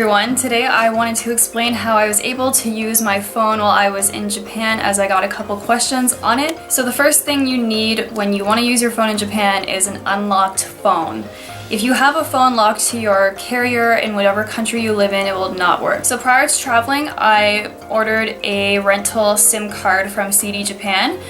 everyone! Today I wanted to explain how I was able to use my phone while I was in Japan, as I got a couple questions on it. So the first thing you need when you want to use your phone in Japan is an unlocked phone. If you have a phone locked to your carrier in whatever country you live in, it will not work. So prior to traveling, I ordered a rental SIM card from CDJapan.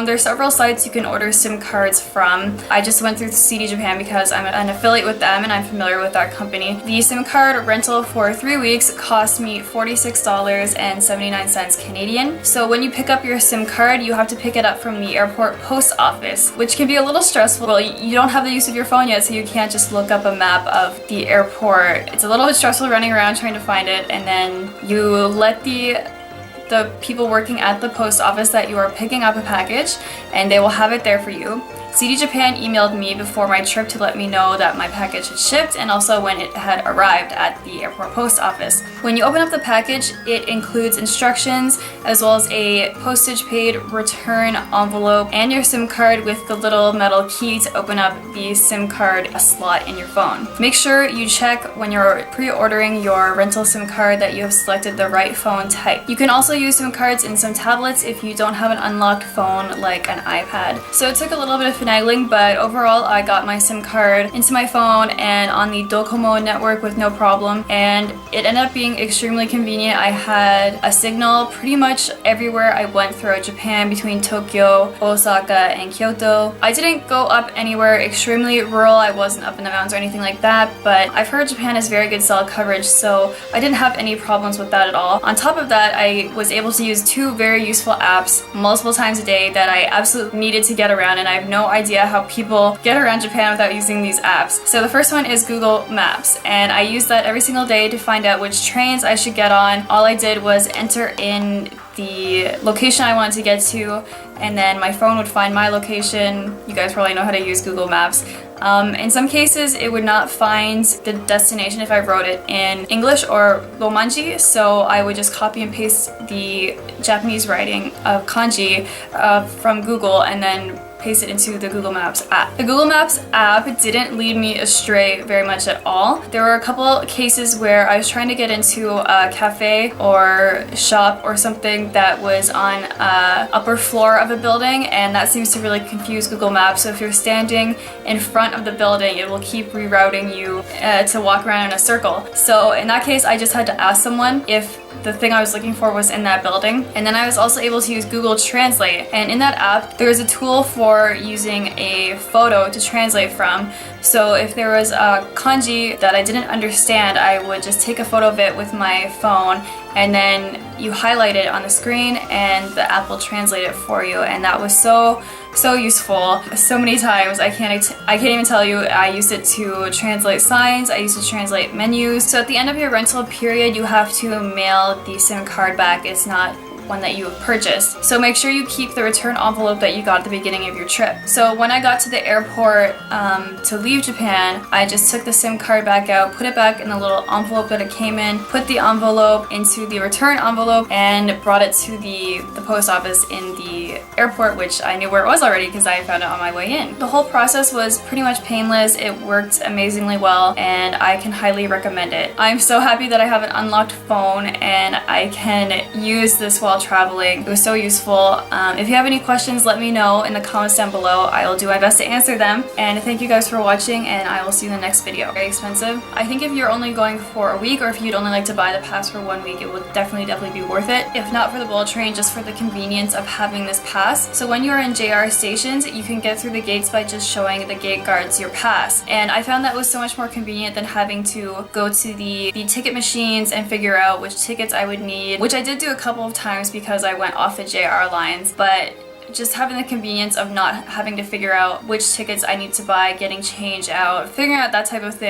There are several sites you can order SIM cards from. I just went through CDJapan because I'm an affiliate with them and I'm familiar with that company. The SIM card rental for 3 weeks cost me $46.79 Canadian. So when you pick up your SIM card, you have to pick it up from the airport post office, which can be a little stressful. Well, you don't have the use of your phone yet, so you can't just look up a map of the airport. It's a little bit stressful running around trying to find it, and then you let the people working at the post office that you are picking up a package, and they will have it there for you. CDJapan emailed me before my trip to let me know that my package had shipped and also when it had arrived at the airport post office. When you open up the package, it includes instructions as well as a postage paid return envelope and your SIM card with the little metal key to open up the SIM card slot in your phone. Make sure you check when you're pre-ordering your rental SIM card that you have selected the right phone type. You can also use SIM cards in some tablets if you don't have an unlocked phone like an iPad. So it took a little bit of finagling, but overall I got my SIM card into my phone and on the Docomo network with no problem, and it ended up being extremely convenient. I had a signal pretty much everywhere I went throughout Japan between Tokyo, Osaka, and Kyoto. I didn't go up anywhere extremely rural, I wasn't up in the mountains or anything like that, but I've heard Japan has very good cell coverage, so I didn't have any problems with that at all. On top of that, I was able to use two very useful apps multiple times a day that I absolutely needed to get around, and I have no idea how people get around Japan without using these apps. So the first one is Google Maps, and I use that every single day to find out which trains I should get on. All I did was enter in the location I wanted to get to, and then my phone would find my location. You guys probably know how to use Google Maps. In some cases, it would not find the destination if I wrote it in English or Romanji, so I would just copy and paste the Japanese writing of kanji from Google and then paste it into the Google Maps app. The Google Maps app didn't lead me astray very much at all. There were a couple cases where I was trying to get into a cafe or shop or something that was on upper floor of a building, and that seems to really confuse Google Maps. So if you're standing in front of the building, it will keep rerouting you to walk around in a circle. So in that case, I just had to ask someone if the thing I was looking for was in that building. And then I was also able to use Google Translate, and in that app there is a tool for using a photo to translate from. So if there was a kanji that I didn't understand, I would just take a photo of it with my phone, and then you highlight it on the screen and the app will translate it for you, and that was so useful so many times. I can't even tell you. I used it to translate signs, I used it to translate menus. So at the end of your rental period, you have to mail the SIM card back. It's not one that you have purchased. So make sure you keep the return envelope that you got at the beginning of your trip. So when I got to the airport to leave Japan, I just took the SIM card back out, put it back in the little envelope that it came in, put the envelope into the return envelope, and brought it to the post office in the airport, which I knew where it was already because I found it on my way in. The whole process was pretty much painless. It worked amazingly well, and I can highly recommend it. I'm so happy that I have an unlocked phone and I can use this while traveling. It was so useful. If you have any questions, let me know in the comments down below. I will do my best to answer them. And thank you guys for watching, and I will see you in the next video. Very expensive. I think if you're only going for a week, or if you'd only like to buy the pass for 1 week, it would definitely be worth it. If not for the bullet train, just for the convenience of having this pass. So when you're in JR stations, you can get through the gates by just showing the gate guards your pass. And I found that was so much more convenient than having to go to the ticket machines and figure out which tickets I would need, which I did do a couple of times because I went off the JR lines, but just having the convenience of not having to figure out which tickets I need to buy, getting change out, figuring out that type of thing